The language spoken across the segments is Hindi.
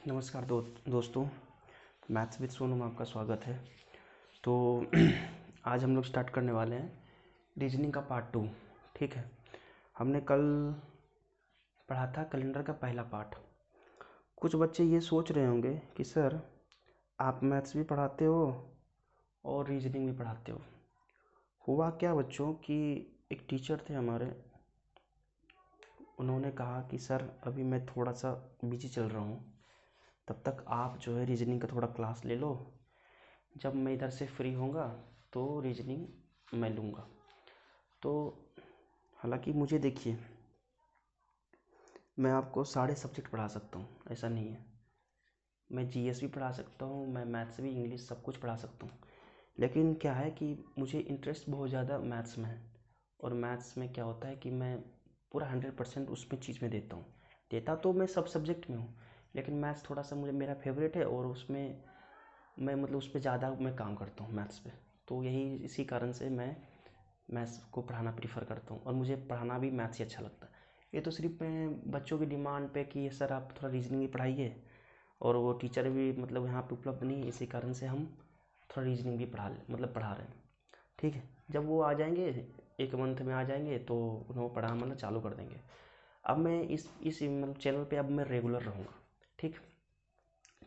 नमस्कार दोस्तों। मैथ्स विद सोनू में आपका स्वागत है। तो आज हम लोग स्टार्ट करने वाले हैं रीजनिंग का पार्ट 2। ठीक है, हमने कल पढ़ा था कैलेंडर का पहला पार्ट। कुछ बच्चे ये सोच रहे होंगे कि सर आप मैथ्स भी पढ़ाते हो और रीजनिंग भी पढ़ाते हो। हुआ क्या बच्चों कि एक टीचर थे हमारे, उन्होंने कहा कि सर अभी मैं थोड़ा सा बिजी चल रहा हूँ, तब तक आप जो है रीजनिंग का थोड़ा क्लास ले लो, जब मैं इधर से फ्री होऊंगा तो रीजनिंग मैं लूँगा। तो हालांकि मुझे देखिए, मैं आपको सारे सब्जेक्ट पढ़ा सकता हूँ, ऐसा नहीं है। मैं जीएस भी पढ़ा सकता हूँ, मैं मैथ्स भी, इंग्लिश, सब कुछ पढ़ा सकता हूँ। लेकिन क्या है कि मुझे इंटरेस्ट बहुत ज़्यादा मैथ्स में है, और मैथ्स में क्या होता है कि मैं पूरा 100% उसमें चीज़ में देता हूँ। देता तो मैं सब सब्जेक्ट में हूँ, लेकिन मैथ्स थोड़ा सा मुझे मेरा फेवरेट है, और उसमें मैं मतलब उस पर ज़्यादा मैं काम करता हूँ मैथ्स पे। तो यही इसी कारण से मैं मैथ्स को पढ़ाना प्रीफर करता हूँ, और मुझे पढ़ाना भी मैथ्स ही अच्छा लगता है। ये तो सिर्फ मैं बच्चों की डिमांड पे कि सर आप थोड़ा रीजनिंग भी पढ़ाइए, और वो टीचर भी मतलब यहाँ पे उपलब्ध नहीं है, इसी कारण से हम थोड़ा रीजनिंग भी पढ़ा रहे हैं। ठीक है, जब वो आ जाएंगे, एक मंथ में आ जाएंगे, तो उन्हें पढ़ा मतलब चालू कर देंगे। अब मैं इस मतलब चैनल पे अब मैं रेगुलर रहूँगा। ठीक,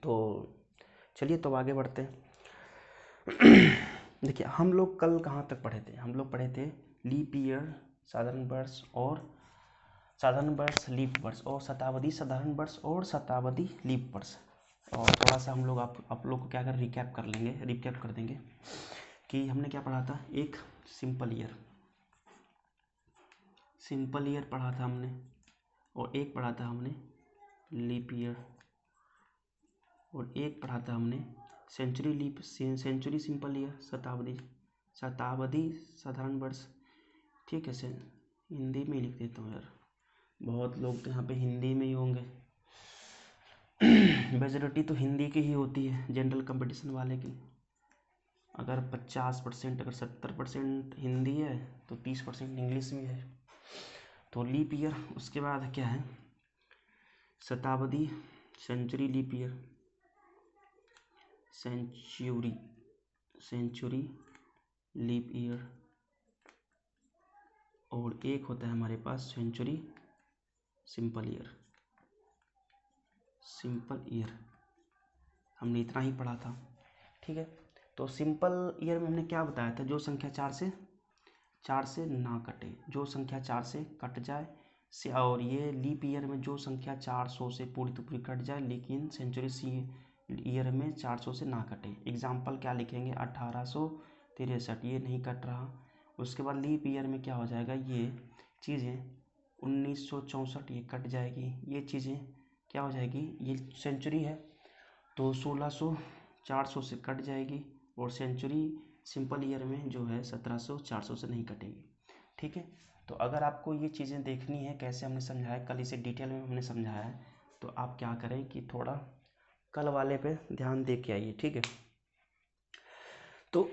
तो चलिए तो आगे बढ़ते हैं। देखिए, हम लोग कल कहाँ तक पढ़े थे? हम लोग पढ़े थे लीप ईयर, साधारण वर्ष, लीप वर्ष, और शताब्दी साधारण वर्ष और शताब्दी लीप वर्ष। और थोड़ा सा हम लोग आप लोग को क्या कर रिकैप कर देंगे कि हमने क्या पढ़ा था। एक सिंपल ईयर पढ़ा था हमने, और एक पढ़ा था हमने लीप ईयर, और एक पढ़ा था हमने सेंचुरी सिंपल ईयर, शताब्दी साधारण वर्ष। ठीक है सर, हिंदी में ही लिख देता हूँ यार, बहुत लोग तो यहाँ पे हिंदी में ही होंगे। मेजोरिटी तो हिंदी की ही होती है जनरल कंपटीशन वाले की। अगर 50%, अगर 70% हिंदी है तो 30% इंग्लिश भी है। तो लीप ईयर, उसके बाद क्या है शताब्दी, century leap year, century leap year, और एक होता है हमारे पास सेंचुरी सिंपल ईयर। हमने इतना ही पढ़ा था। ठीक है, तो सिंपल ईयर में हमने क्या बताया था, जो संख्या चार से ना कटे, जो संख्या 4 से कट जाए से, और ये लीप ईयर में जो संख्या 400 से पूरी तो पूरी कट जाए, लेकिन सेंचुरी ईयर में 400 से ना कटे। एग्जाम्पल क्या लिखेंगे, 1863, ये नहीं कट रहा। उसके बाद लीप ईयर में क्या हो जाएगा, ये चीज़ें 1964 ये कट जाएगी। ये चीज़ें क्या हो जाएगी, ये सेंचुरी है तो 1600 400 से कट जाएगी, और सेंचुरी सिंपल ईयर में जो है 1700 400 से नहीं कटेगी। ठीक है, तो अगर आपको ये चीज़ें देखनी है कैसे हमने समझाया, कल इसे डिटेल में हमने समझाया है, तो आप क्या करें कि थोड़ा कल वाले पे ध्यान दे के आइए। ठीक है, तो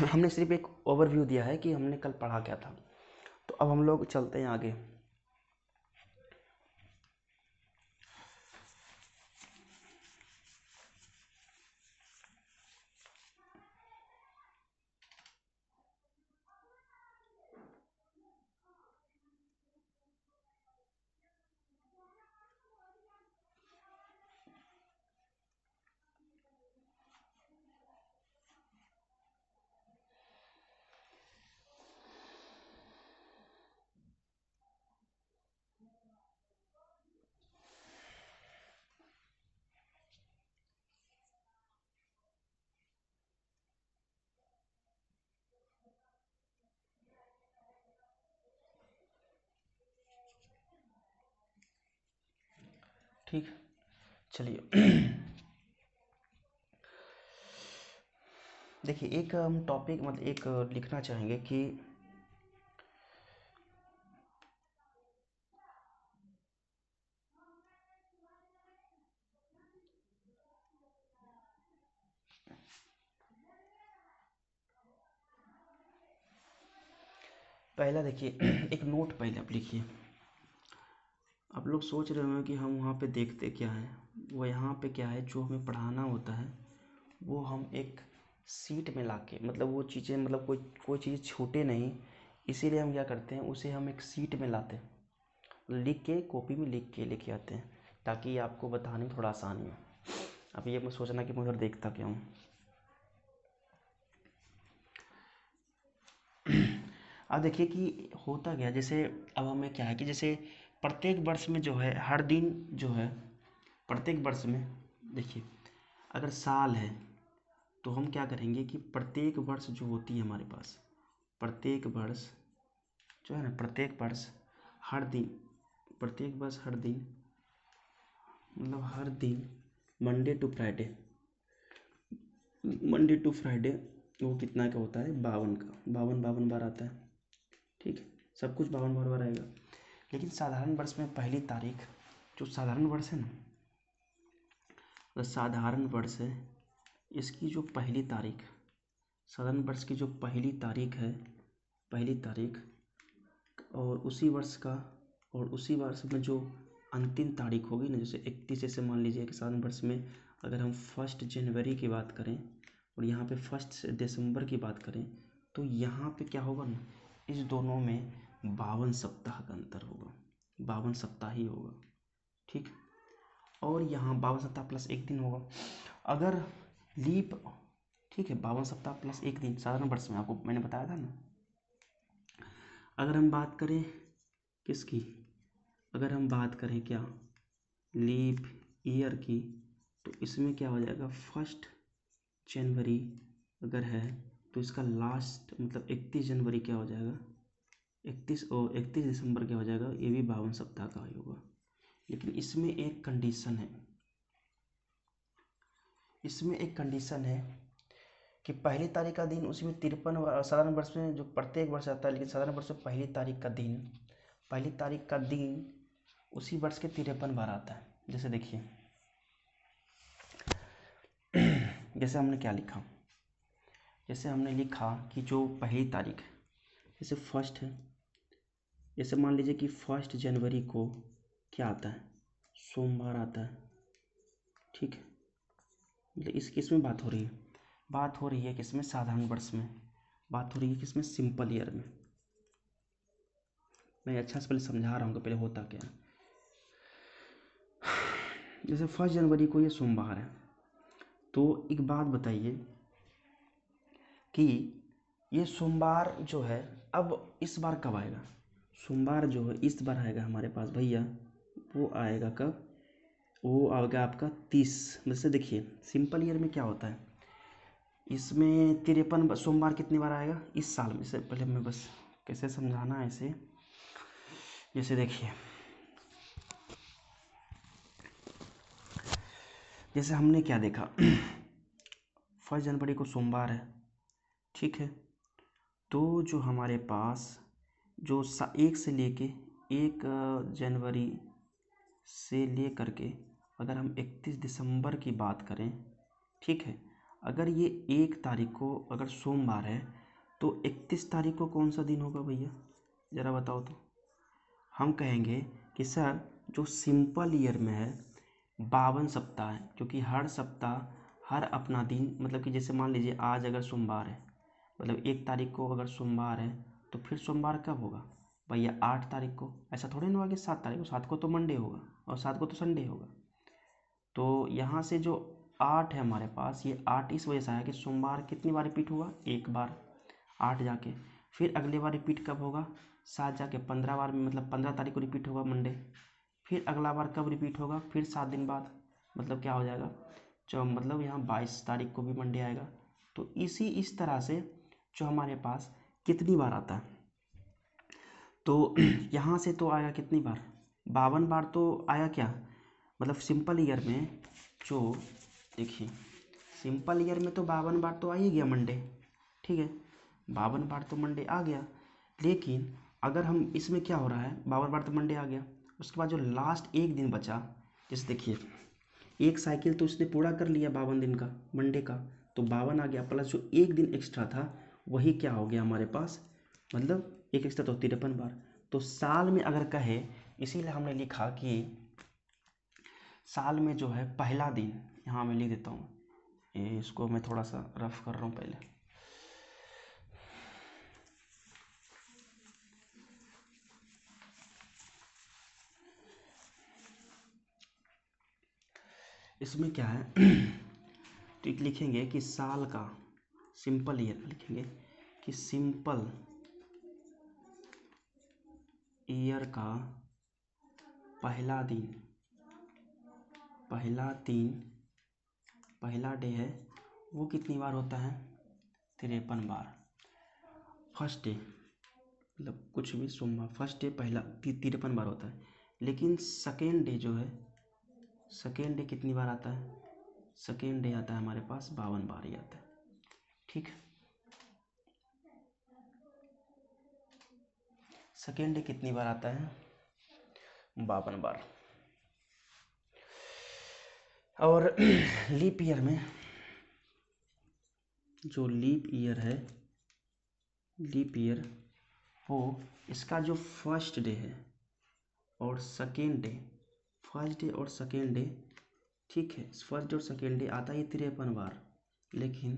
हमने सिर्फ एक ओवरव्यू दिया है कि हमने कल पढ़ा क्या था। तो अब हम लोग चलते हैं आगे। ठीक, चलिए। देखिए, एक हम टॉपिक मतलब एक लिखना चाहेंगे कि पहला देखिए एक नोट पहले आप लिखिए। आप लोग सोच रहे हो कि हम वहाँ पे देखते क्या है, वो यहाँ पे क्या है, जो हमें पढ़ाना होता है वो हम एक सीट में लाके, मतलब वो चीज़ें, मतलब कोई चीज़ छूटे नहीं, इसीलिए हम क्या करते हैं, उसे हम एक सीट में लाते हैं, लिख के कॉपी में लिख के लेके आते हैं, ताकि आपको बताने में थोड़ा आसानी हो। अब ये मत सोचना कि मैं उधर देखता क्यों हूँ। अब देखिए कि होता क्या, जैसे अब हमें क्या है कि जैसे प्रत्येक वर्ष में जो है, हर दिन जो है, प्रत्येक वर्ष में देखिए, अगर साल है तो हम क्या करेंगे कि प्रत्येक वर्ष जो होती है हमारे पास, प्रत्येक वर्ष जो है ना, प्रत्येक वर्ष हर दिन, प्रत्येक वर्ष हर दिन, मतलब हर दिन Monday to Friday, Monday to Friday वो कितना का होता है, 52 का, 52 बार आता है। ठीक है, सब कुछ 52 बार आएगा। लेकिन साधारण वर्ष में पहली तारीख, जो साधारण वर्ष है ना, तो साधारण वर्ष है, इसकी जो पहली तारीख, साधारण वर्ष की जो पहली तारीख है, पहली तारीख, और उसी वर्ष का, और उसी वर्ष में जो अंतिम तारीख होगी ना, जैसे 31, जैसे मान लीजिए कि साधारण वर्ष में अगर हम 1 जनवरी की बात करें और यहाँ पे 1 दिसंबर की बात करें, तो यहाँ पे क्या होगा ना, इस दोनों में 52 सप्ताह का अंतर होगा, 52 सप्ताह ही होगा। ठीक, और यहाँ 52 सप्ताह प्लस एक दिन होगा अगर लीप, ठीक है, 52 सप्ताह प्लस एक दिन साधारण वर्ष में, आपको मैंने बताया था ना। अगर हम बात करें किसकी, अगर हम बात करें क्या, लीप ईयर की, तो इसमें क्या हो जाएगा, 1 जनवरी अगर है तो इसका लास्ट मतलब 31 जनवरी क्या हो जाएगा, 31 दिसंबर क्या हो जाएगा, ये भी 52 सप्ताह का ही होगा। लेकिन इसमें एक कंडीशन है, इसमें एक कंडीशन है कि पहली तारीख का दिन, उसमें 53, साधारण वर्ष में जो प्रत्येक वर्ष आता है, लेकिन साधारण वर्ष में पहली तारीख का दिन, पहली तारीख का दिन उसी वर्ष के 53 बार आता है। जैसे देखिए, जैसे हमने क्या लिखा, जैसे हमने लिखा कि जो पहली तारीख, जैसे फर्स्ट है, जैसे मान लीजिए कि 1 जनवरी को क्या आता है, सोमवार आता है। ठीक है, मतलब इस किस में बात हो रही है, बात हो रही है किसमें, साधारण वर्ष में, बात हो रही है किसमें, सिंपल ईयर में। मैं अच्छा से पहले समझा रहा हूँ कि पहले होता क्या है। जैसे 1 जनवरी को ये सोमवार है, तो एक बात बताइए कि ये सोमवार जो है, अब इस बार कब आएगा, सोमवार जो है इस बार आएगा हमारे पास भैया, वो आएगा कब, वो आएगा आपका 30। जैसे देखिए सिंपल ईयर में क्या होता है, इसमें 53 सोमवार कितनी बार आएगा इस साल में। इससे पहले मैं बस कैसे समझाना है इसे, जैसे देखिए, जैसे हमने क्या देखा 1 जनवरी को सोमवार है। ठीक है, तो जो हमारे पास जो 1 से लेके 1 जनवरी से ले करके अगर हम 31 दिसंबर की बात करें, ठीक है, अगर ये 1 तारीख को अगर सोमवार है तो 31 तारीख को कौन सा दिन होगा भैया, ज़रा बताओ तो। हम कहेंगे कि सर जो सिंपल ईयर में है 52 सप्ताह है, क्योंकि हर सप्ताह हर अपना दिन, मतलब कि जैसे मान लीजिए आज अगर सोमवार है, मतलब 1 तारीख को अगर सोमवार है तो फिर सोमवार कब होगा भैया, 8 तारीख को। ऐसा थोड़ी ना होगा कि 7 तारीख को, 7 को तो मंडे होगा और 7 को तो संडे होगा। तो यहाँ से जो 8 है हमारे पास, ये 8 इस वजह से आया कि सोमवार कितनी बार रिपीट होगा, एक बार, 8 जाके, फिर अगले बार रिपीट कब होगा, 7 जाके, 15 बार में, मतलब 15 तारीख को रिपीट होगा मंडे, फिर अगला बार कब रिपीट होगा, फिर 7 दिन बाद, मतलब क्या हो जाएगा, जो मतलब यहाँ 22 तारीख को भी मंडे आएगा। तो इस तरह से जो हमारे पास कितनी बार आता है, तो यहाँ से तो आया कितनी बार, 52 बार तो आया क्या, मतलब सिंपल ईयर में जो, देखिए सिंपल ईयर में तो 52 बार तो आ ही गया मंडे। ठीक है, 52 बार तो मंडे आ गया, लेकिन अगर हम इसमें क्या हो रहा है, 52 बार तो मंडे आ गया, उसके बाद जो लास्ट एक दिन बचा, जैसे देखिए एक साइकिल तो उसने पूरा कर लिया 52 दिन का मंडे का, तो 52 आ गया, प्लस जो एक दिन एक्स्ट्रा था वही क्या हो गया हमारे पास, मतलब एक एक्स्ट्रा तो 53 बार। तो साल में अगर कहे इसीलिए हमने लिखा कि साल में जो है पहला दिन, यहाँ मैं लिख देता हूँ, ये इसको मैं थोड़ा सा रफ कर रहा हूँ पहले। इसमें क्या है तो एक लिखेंगे कि साल का सिंपल ईयर लिखेंगे कि सिंपल ईयर का पहला दिन, पहला डे है वो कितनी बार होता है? 53 बार। फर्स्ट डे मतलब कुछ भी सोमवार, फर्स्ट डे पहला 53 बार होता है। लेकिन सेकेंड डे जो है, सेकेंड डे कितनी बार आता है? सेकेंड डे आता है हमारे पास 52 बार ही आता है। ठीक, सेकेंड डे कितनी बार आता है? 52 बार। और लीप ईयर में, जो लीप ईयर है, लीप ईयर वो इसका जो फर्स्ट डे है और सेकेंड डे, फर्स्ट डे और सेकेंड डे, ठीक है, फर्स्ट डे और सेकेंड डे आता है 53 बार, लेकिन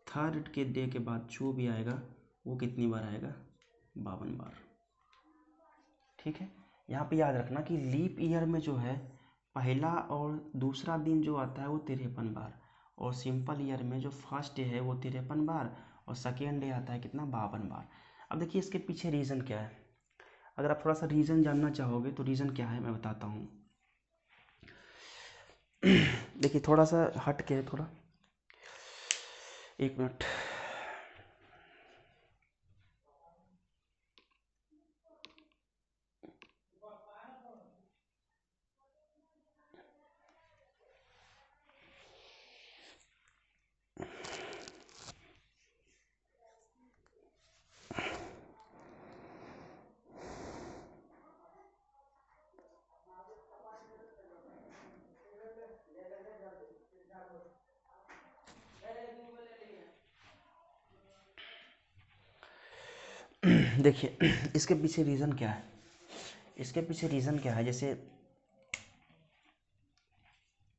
थर्ड के डे के बाद जो भी आएगा वो कितनी बार आएगा? 52 बार। ठीक है, यहाँ पे याद रखना कि लीप ईयर में जो है पहला और दूसरा दिन जो आता है वो 53 बार, और सिंपल ईयर में जो फर्स्ट डे है वो 53 बार और सेकेंड डे आता है कितना? 52 बार। अब देखिए इसके पीछे रीज़न क्या है। अगर आप थोड़ा सा रीज़न जानना चाहोगे तो रीज़न क्या है मैं बताता हूँ। देखिए थोड़ा सा हट के है, थोड़ा, एक मिनट। देखिए इसके पीछे रीज़न क्या है, इसके पीछे रीज़न क्या है, जैसे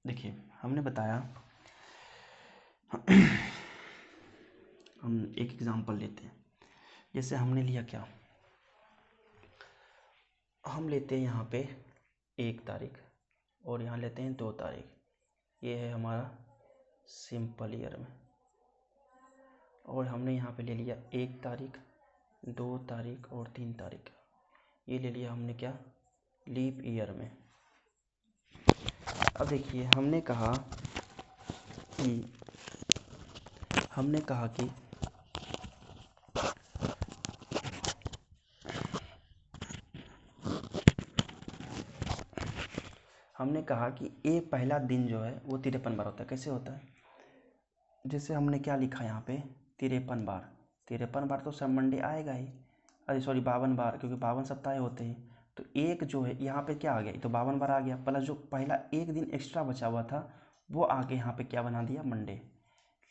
देखिए हमने बताया, हम एक एग्जांपल लेते हैं। जैसे हमने लिया क्या, हम लेते हैं यहाँ पे 1 तारीख और यहाँ लेते हैं 2 तारीख, ये है हमारा सिंपल ईयर में। और हमने यहाँ पे ले लिया 1 तारीख, 2 तारीख और 3 तारीख, ये ले लिया हमने क्या? लीप ईयर में। अब देखिए हमने कहा कि हमने कहा कि ये पहला दिन जो है वो 53 बार होता है। कैसे होता है? जैसे हमने क्या लिखा यहाँ पे? 53 बार, 53 बार तो सब मंडे आएगा ही, अरे सॉरी 52 बार, क्योंकि 52 सप्ताह होते हैं। तो एक जो है यहाँ पे क्या आ गया, तो 52 बार आ गया, प्लस जो पहला एक दिन एक्स्ट्रा बचा हुआ था वो आके यहाँ पे क्या बना दिया? मंडे।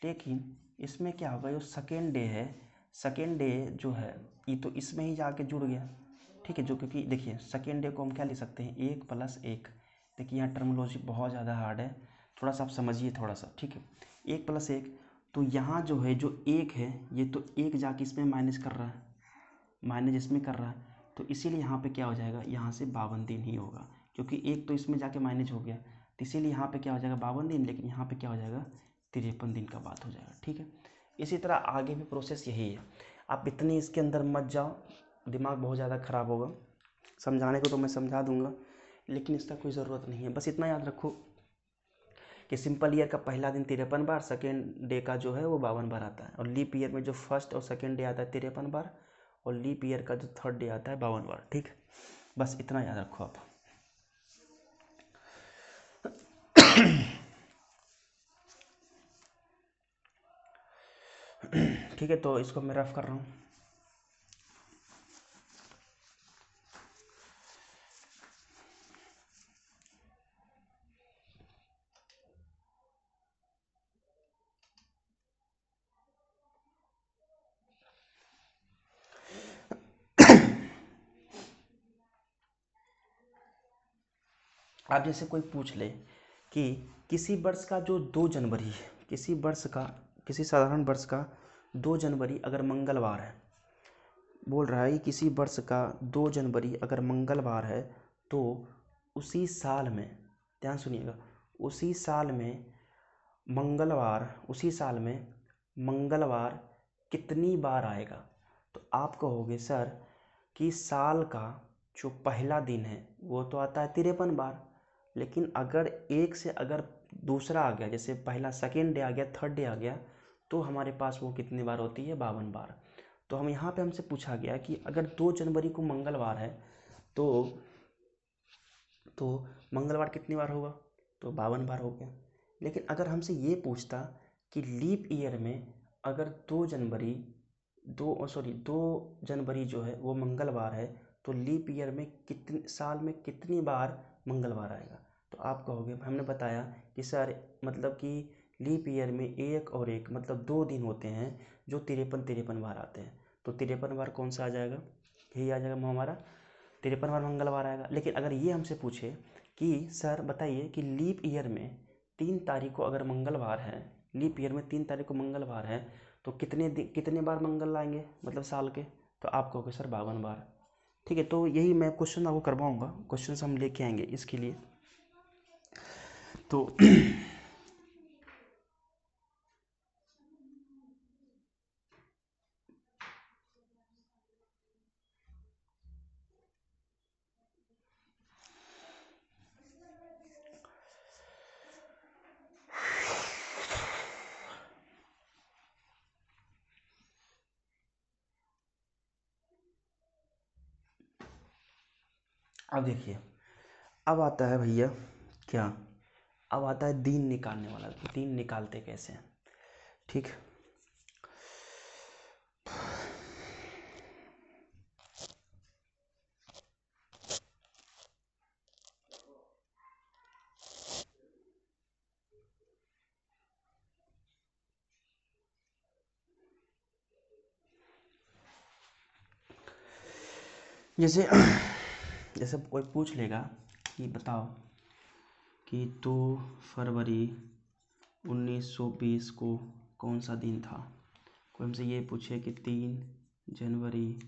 लेकिन इसमें क्या होगा, जो सेकेंड डे है, सेकेंड डे जो है ये तो इसमें ही जाके जुड़ गया। ठीक है, जो क्योंकि देखिए सेकेंड डे को हम क्या लिख सकते हैं? 1 + 1। देखिए यहाँ टर्मोलॉजी बहुत ज़्यादा हार्ड है, थोड़ा सा आप समझिए थोड़ा सा। ठीक है, 1 + 1, तो यहाँ जो है जो 1 है ये तो 1 जाके इसमें माइनस कर रहा है, माइनस इसमें कर रहा है, तो इसीलिए यहाँ पे क्या हो जाएगा? यहाँ से 52 दिन ही होगा, क्योंकि 1 तो इसमें जाके माइनस हो गया, तो इसीलिए यहाँ पे क्या हो जाएगा? 52 दिन। लेकिन यहाँ पे क्या हो जाएगा? 53 दिन का बात हो जाएगा। ठीक है, इसी तरह आगे भी प्रोसेस यही है। आप इतनी इसके अंदर मत जाओ, दिमाग बहुत ज़्यादा ख़राब होगा। समझाने को तो मैं समझा दूंगा, लेकिन इसका कोई ज़रूरत नहीं है। बस इतना याद रखो कि सिंपल ईयर का पहला दिन 53 बार, सेकेंड डे का जो है वो 52 बार आता है, और लीप ईयर में जो फर्स्ट और सेकेंड डे आता है 53 बार, और लीप ईयर का जो थर्ड डे आता है 52 बार। ठीक, बस इतना याद रखो आप। ठीक है, तो इसको मैं रफ कर रहा हूँ। आप जैसे कोई पूछ ले कि किसी वर्ष का जो 2 जनवरी है, किसी साधारण वर्ष का 2 जनवरी अगर मंगलवार है, बोल रहा है कि किसी वर्ष का 2 जनवरी अगर मंगलवार है तो उसी साल में, ध्यान सुनिएगा, उसी साल में मंगलवार कितनी बार आएगा। तो आप कहोगे सर कि साल का जो पहला दिन है वो तो आता है 53 बार, लेकिन अगर एक से अगर दूसरा आ गया, जैसे पहला सेकेंड डे आ गया, थर्ड डे आ गया, तो हमारे पास वो कितनी बार होती है, 52 बार। तो हम यहाँ पे हमसे पूछा गया कि अगर 2 जनवरी को मंगलवार है तो मंगलवार कितनी बार होगा, तो 52 बार हो गया। लेकिन अगर हमसे ये पूछता कि लीप ईयर में अगर 2 जनवरी जो है वो मंगलवार है तो लीप ईयर में कितने साल में कितनी बार मंगलवार आएगा, तो आप कहोगे, हमने बताया कि सर मतलब कि लीप ईयर में एक और एक मतलब 2 दिन होते हैं जो 53 बार आते हैं, तो 53 बार कौन सा आ जाएगा, यही आ जाएगा हमारा 53 बार मंगलवार आएगा। लेकिन अगर ये हमसे पूछे कि सर बताइए कि लीप ईयर में 3 तारीख को अगर मंगलवार है, लीप ईयर में 3 तारीख को मंगलवार है तो कितने बार मंगल आएंगे मतलब साल के, तो आप कहोगे सर 52 बार। ठीक है, तो यही मैं क्वेश्चन आपको करवाऊंगा, क्वेश्चन हम लेके आएंगे इसके लिए। तो अब देखिए, अब आता है भैया क्या, अब आता है दिन निकालने वाला। दिन निकालते कैसे हैं, ठीक। जैसे जैसे कोई पूछ लेगा कि बताओ कि 2 फरवरी 1920 को कौन सा दिन था, कोई हमसे ये पूछे कि 3 जनवरी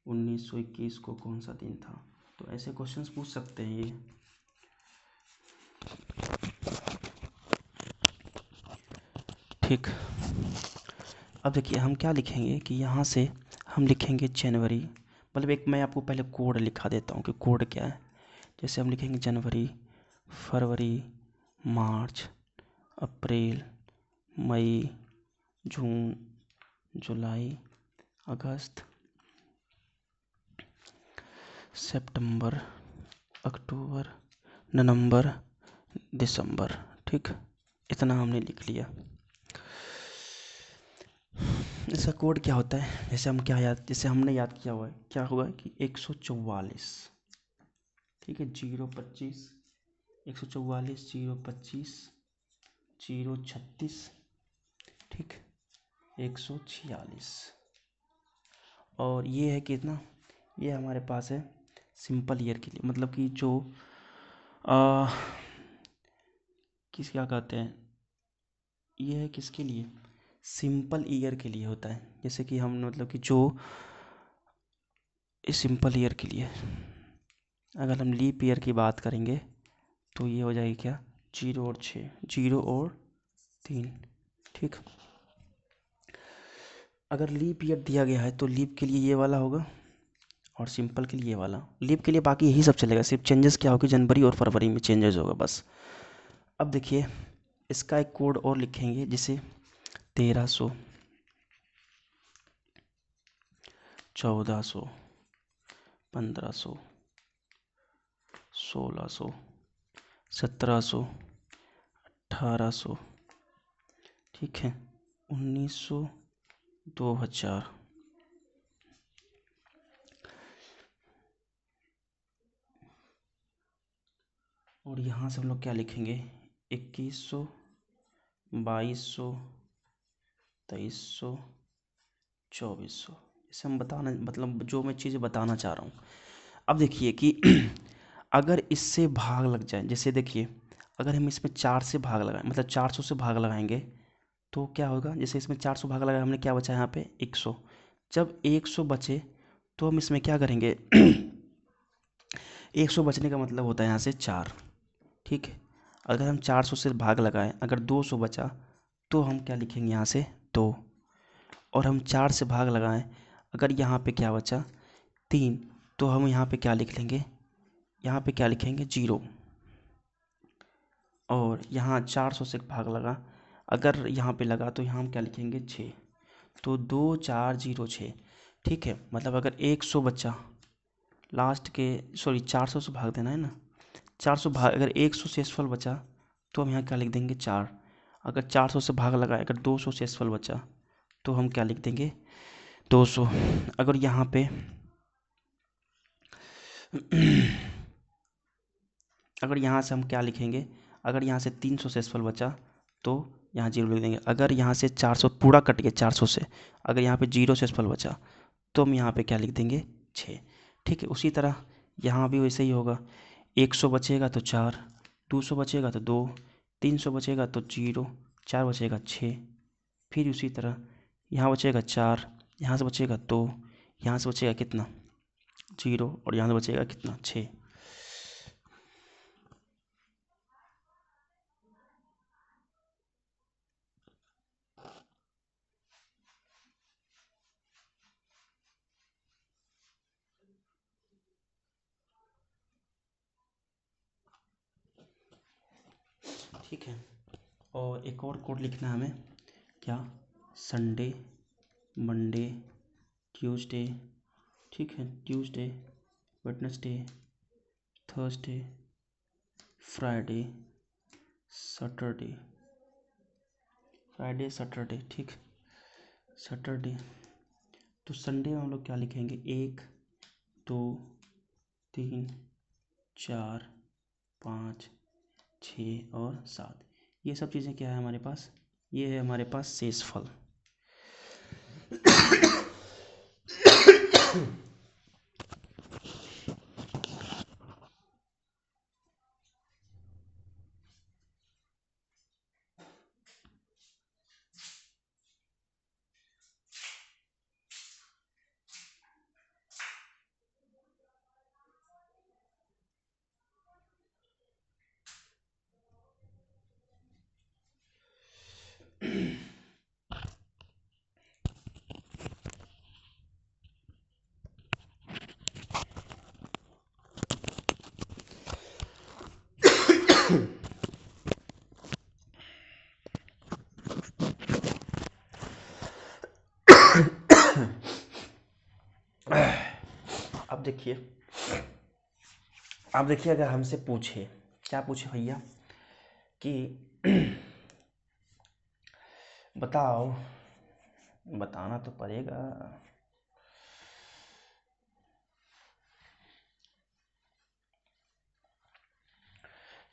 1921 को कौन सा दिन था, तो ऐसे क्वेश्चंस पूछ सकते हैं ये। ठीक, अब देखिए हम क्या लिखेंगे कि यहाँ से हम लिखेंगे जनवरी, मतलब एक मैं आपको पहले कोड लिखा देता हूँ कि कोड क्या है। जैसे हम लिखेंगे जनवरी, फरवरी, मार्च, अप्रैल, मई, जून, जुलाई, अगस्त, सितंबर, अक्टूबर, नवंबर, दिसंबर। ठीक, इतना हमने लिख लिया। इसका कोड क्या होता है, जैसे हमने याद किया हुआ है, क्या हुआ है कि 144, ठीक है, 025, 144, 025, 036, ठीक, 146। और ये है कितना, ये हमारे पास है सिंपल ईयर के लिए, मतलब कि जो किस क्या कहते हैं, ये है किसके लिए, सिंपल ईयर के लिए होता है। जैसे कि हम मतलब कि जो इस सिंपल ईयर के लिए, अगर हम लीप ईयर की बात करेंगे तो ये हो जाएगी क्या, 0 और 6, 0 और 3, ठीक। अगर लीप ईयर दिया गया है तो लीप के लिए ये वाला होगा और सिंपल के लिए ये वाला। लीप के लिए बाकी यही सब चलेगा, सिर्फ चेंजेस क्या होगी, जनवरी और फरवरी में चेंजेस होगा बस। अब देखिए इसका एक कोड और लिखेंगे, जिसे 1300, 1400, 1500, 1600, 1700, 1800, ठीक है, 1900, 2000। और यहाँ से हम लोग क्या लिखेंगे, 2100, 2200, 2300, 2400। इसे हम बताना, मतलब जो मैं चीज़ें बताना चाह रहा हूँ। अब देखिए कि अगर इससे भाग लग जाए, जैसे देखिए अगर हम इसमें 4 से भाग लगाएं, मतलब 400 से भाग लगाएंगे तो क्या होगा, जैसे इसमें 400 भाग लगाया हमने, क्या बचा यहाँ पे 100। जब 100 बचे तो हम इसमें क्या करेंगे 100 बचने का मतलब होता है यहाँ से 4। ठीक है, अगर हम 400 से भाग लगाएं, अगर 200 बचा तो हम क्या लिखेंगे यहाँ से 2। और हम 4 से भाग लगाएं, अगर यहाँ पे क्या बचा 3, तो हम यहाँ पे क्या लिख लेंगे, यहाँ पे क्या लिखेंगे 0। और यहाँ 400 से भाग लगा, अगर यहाँ पे लगा तो यहाँ हम क्या लिखेंगे 6। तो 2406। ठीक है, मतलब अगर 100 बचा लास्ट के, सॉरी 400 से भाग देना है ना, 400 भाग, अगर 100 शेषफल बचा तो हम यहाँ क्या लिख देंगे 4। अगर 400 से भाग लगाए, अगर 200 शेषफल बचा तो हम क्या लिख देंगे 200। अगर यहाँ पे अगर यहाँ से हम क्या लिखेंगे, अगर यहाँ से 300 शेषफल बचा तो यहाँ 0 लिख देंगे। अगर यहाँ से 400 पूरा कट गया 400 से, अगर यहाँ पे 0 शेषफल बचा तो हम यहाँ पे क्या लिख देंगे 6। ठीक है, उसी तरह यहाँ भी वैसे ही होगा, 100 बचेगा तो 4, 200 बचेगा तो 2, 300 बचेगा तो 0, 4 बचेगा 6। फिर उसी तरह यहाँ बचेगा 4, यहाँ से बचेगा 2, यहाँ से बचेगा कितना 0, और यहाँ से बचेगा कितना 6। ठीक है, और एक और कोड लिखना है हमें, क्या, संडे, मंडे, ट्यूसडे, ठीक है, Tuesday, Wednesday, Thursday, Friday, Saturday, Friday Saturday, ठीक, सैटरडे। तो संडे में हम लोग क्या लिखेंगे 1, 2, 3, 4, 5, 6 और 7। ये सब चीज़ें क्या है हमारे पास, ये है हमारे पास शेषफल। अब देखिए, अब देखिए अगर हमसे पूछे, क्या पूछे भैया कि बताओ, बताना तो पड़ेगा,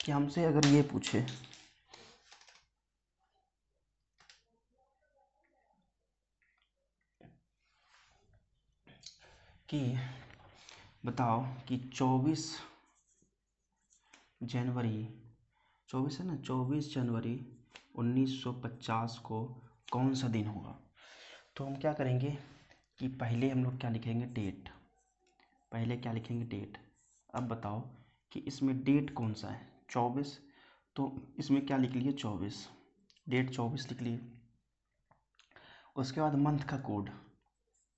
कि हमसे अगर ये पूछे कि बताओ कि 24 जनवरी, 24 है ना, 24 जनवरी 1950 को कौन सा दिन होगा। तो हम क्या करेंगे कि पहले हम लोग क्या लिखेंगे डेट, पहले क्या लिखेंगे डेट। अब बताओ कि इसमें डेट कौन सा है 24, तो इसमें क्या लिख लिए 24, डेट 24 लिख लिए। उसके बाद मंथ का code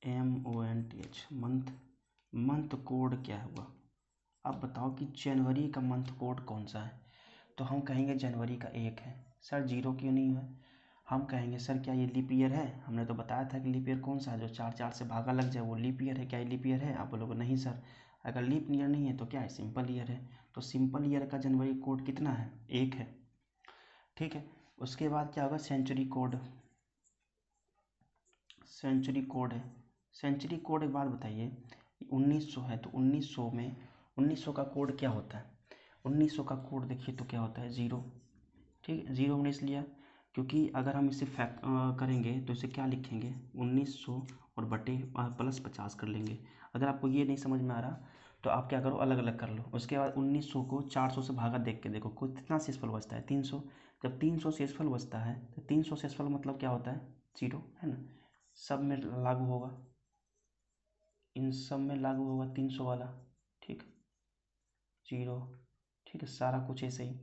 MONTH, month, month code क्या हुआ। अब बताओ कि जनवरी का मंथ कोड कौन सा है, तो हम कहेंगे जनवरी का 1 है। सर 0 क्यों नहीं है, हम कहेंगे सर क्या ये लीप ईयर है, हमने तो बताया था कि लीप ईयर कौन सा है, जो 4 से भागा लग जाए वो लीप ईयर है। क्या ये लीप ईयर है, आप बोलोगे नहीं सर। अगर लीप ईयर नहीं है तो क्या है, सिंपल ईयर है। तो सिंपल ईयर का जनवरी कोड कितना है 1 है। ठीक है, उसके बाद क्या होगा सेंचुरी कोड, सेंचुरी कोड है। सेंचुरी कोड एक बात बताइए, 1900 है तो 1900 में 1900 का कोड क्या होता है, 1900 का कोड देखिए तो क्या होता है 0। ठीक है, 0 हमने इसलिए क्योंकि अगर हम इसे फैक्ट करेंगे तो इसे क्या लिखेंगे 1900 और बटे +50 कर लेंगे। अगर आपको ये नहीं समझ में आ रहा तो आप क्या करो, अलग अलग कर लो। उसके बाद 1900 को 400 से भागा देख के देखो कितना शेषफल बचता है, 300। जब 300 शेषफल बचता है तो 300 शेषफल मतलब क्या होता है, 0, है ना। सब में लागू होगा, इन सब में लागू होगा 300 वाला, ठीक, 0, ठीक है, सारा कुछ ऐसे ही।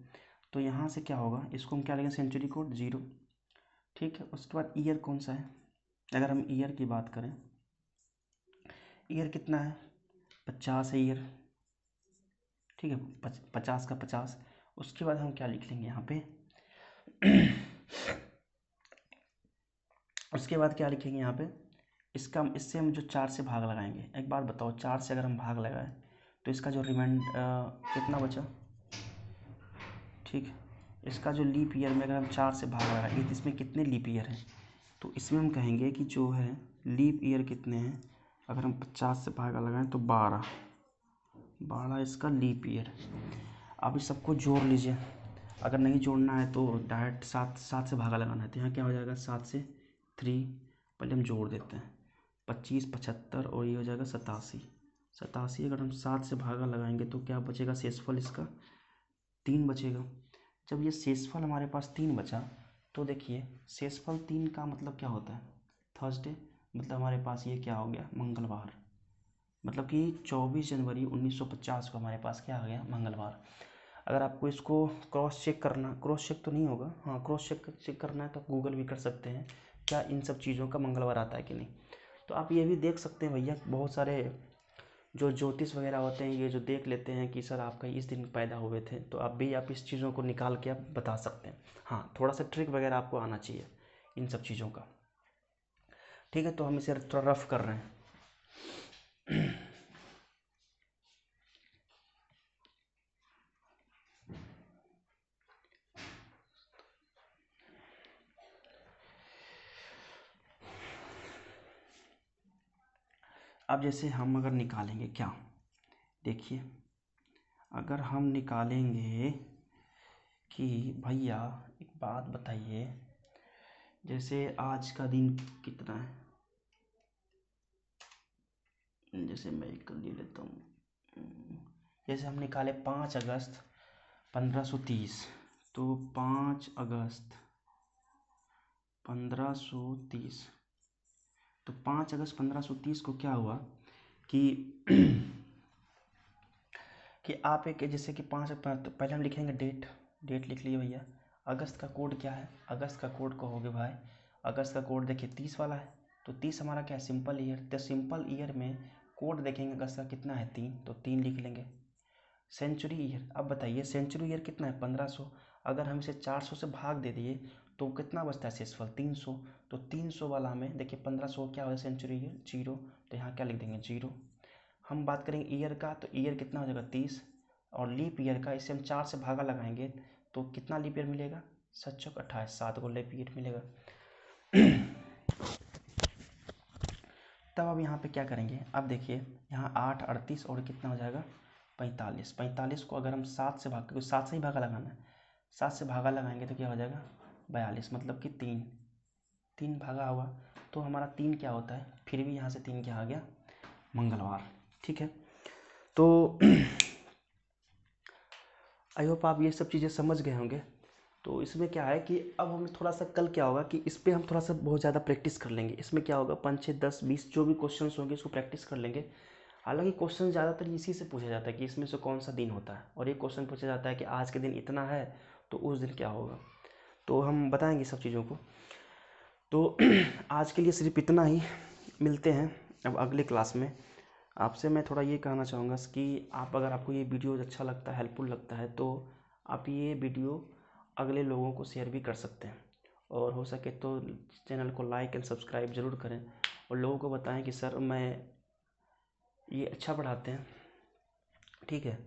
तो यहाँ से क्या होगा, इसको हम क्या लेंगे, सेंचुरी कोड 0, ठीक है। उसके बाद ईयर कौन सा है, अगर हम ईयर की बात करें, ईयर कितना है, 50 है ईयर, ठीक है, 50 का 50। उसके बाद हम क्या लिख लेंगे यहाँ पे उसके बाद क्या लिखेंगे यहाँ पे, इससे हम जो 4 से भाग लगाएंगे। एक बात बताओ, 4 से अगर हम भाग लगाएं तो इसका जो कितना बचा, ठीक है। इसका जो लीप ईयर में अगर हम 4 से भाग लगाएंगे तो इसमें कितने लीप ईयर हैं, तो इसमें हम कहेंगे कि जो है लीप ईयर कितने हैं, अगर हम 50 से भागा लगाएं तो 12 इसका लीप ईयर। अब इस सबको जोड़ लीजिए, अगर नहीं जोड़ना है तो डायरेक्ट 7 से भागा लगाना है। तो यहाँ क्या हो जाएगा, 7 से 3, पहले हम जोड़ देते हैं, 25, 75 और ये हो जाएगा 87। अगर हम 7 से भागा लगाएंगे तो क्या बचेगा, शेषफल इसका 3 बचेगा। जब ये शेषफल हमारे पास 3 बचा तो देखिए शेषफल 3 का मतलब क्या होता है, थर्सडे, मतलब हमारे पास ये क्या हो गया, मंगलवार। मतलब कि 24 जनवरी 1950 को हमारे पास क्या आ गया, मंगलवार। अगर आपको इसको क्रॉस चेक तो नहीं होगा, हाँ क्रॉस चेक करना है तो आप गूगल भी कर सकते हैं क्या इन सब चीज़ों का मंगलवार आता है कि नहीं। तो आप ये भी देख सकते हैं भैया, बहुत सारे जो ज्योतिष वगैरह होते हैं ये जो देख लेते हैं कि सर आपका इस दिन पैदा हुए थे, तो आप इस चीज़ों को निकाल के आप बता सकते हैं। हाँ, थोड़ा सा ट्रिक वगैरह आपको आना चाहिए इन सब चीज़ों का, ठीक है। तो हम इसे थोड़ा रफ कर रहे हैं। अब जैसे हम अगर निकालेंगे क्या, देखिए अगर हम निकालेंगे कि भैया एक बात बताइए, जैसे आज का दिन कितना है, जैसे मैं एक ले लेता हूँ, जैसे हम निकाले 5 अगस्त 1530, तो 5 अगस्त 1530, तो 5 अगस्त 1530 को क्या हुआ कि आप एक जैसे कि 5, तो पहले हम लिखेंगे डेट लिख लिए भैया। अगस्त का कोड क्या है, अगस्त का कोड कहोगे भाई, अगस्त का कोड देखिए 30 वाला है, तो 30 हमारा क्या है, सिंपल ईयर। तो सिंपल ईयर में कोड देखेंगे अगस्त का कितना है, 3, तो 3 लिख लेंगे। सेंचुरी ईयर, अब बताइए सेंचुरी ईयर कितना है, 1500। अगर हम इसे 400 से भाग दे दिए तो कितना बचता है शेषफल, 300। तो 300 वाला हमें देखिए 1500 क्या हो सेंचुरी ईयर, 0, तो यहाँ क्या लिख देंगे, 0। हम बात करेंगे ईयर का, तो ईयर कितना हो जाएगा, 30। और लीप ईयर का, इसे हम 4 से भागा लगाएंगे तो कितना लीप ईयर मिलेगा, 7 चौक 28, 7 को लीप ईयर मिलेगा। तब अब यहाँ पे क्या करेंगे, अब देखिए यहाँ 8, 38 और कितना हो जाएगा, 45। 45 को अगर हम 7 से भाग, क्योंकि 7 से ही भागा लगाना है, 7 से भागा लगाएंगे तो क्या हो जाएगा, 42, मतलब कि 3 भागा होगा। तो हमारा 3 क्या होता है, फिर भी यहाँ से 3 क्या आ गया, मंगलवार, ठीक है। तो आई होप आप ये सब चीज़ें समझ गए होंगे। तो इसमें क्या है कि अब हमें थोड़ा सा कल क्या होगा कि इस पर हम थोड़ा सा बहुत ज़्यादा प्रैक्टिस कर लेंगे। इसमें क्या होगा, 5, 6, 10, 20 जो भी क्वेश्चन होंगे इसको प्रैक्टिस कर लेंगे। हालांकि क्वेश्चन ज़्यादातर इसी से पूछा जाता है कि इसमें से कौन सा दिन होता है, और एक क्वेश्चन पूछा जाता है कि आज के दिन इतना है तो उस दिन क्या होगा। तो हम बताएंगे सब चीज़ों को। तो आज के लिए सिर्फ इतना ही, मिलते हैं अब अगले क्लास में। आपसे मैं थोड़ा ये कहना चाहूँगा कि अगर आपको ये वीडियो अच्छा लगता है, हेल्पफुल लगता है, तो आप ये वीडियो अगले लोगों को शेयर भी कर सकते हैं, और हो सके तो चैनल को लाइक एंड सब्सक्राइब ज़रूर करें, और लोगों को बताएं कि सर मैं ये अच्छा पढ़ाते हैं, ठीक है,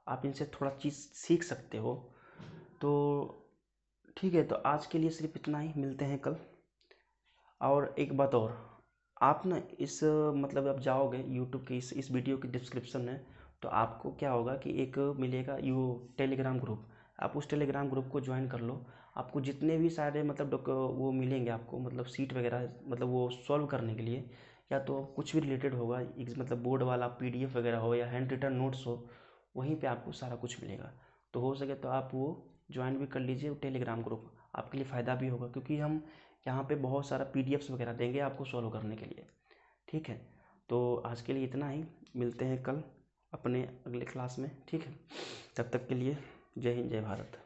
आप इनसे थोड़ा चीज़ सीख सकते हो। तो ठीक है, तो आज के लिए सिर्फ इतना ही, मिलते हैं कल। और एक बात और, आप ना इस मतलब आप जाओगे यूट्यूब के इस वीडियो के डिस्क्रिप्शन में, तो आपको क्या होगा कि एक मिलेगा टेलीग्राम ग्रुप। आप उस टेलीग्राम ग्रुप को ज्वाइन कर लो। आपको जितने भी सारे मतलब वो मिलेंगे आपको, मतलब सीट वगैरह, मतलब वो सॉल्व करने के लिए या तो कुछ भी रिलेटेड होगा, मतलब बोर्ड वाला PDF वगैरह हो या हैंड रिटन नोट्स हो, वहीं पे आपको सारा कुछ मिलेगा। तो हो सके तो आप वो ज्वाइन भी कर लीजिए टेलीग्राम ग्रुप, आपके लिए फ़ायदा भी होगा, क्योंकि हम यहाँ पे बहुत सारा PDFs वगैरह देंगे आपको सॉल्व करने के लिए। ठीक है, तो आज के लिए इतना ही, मिलते हैं कल अपने अगले क्लास में। ठीक है, तब तक के लिए जय हिंद जय भारत।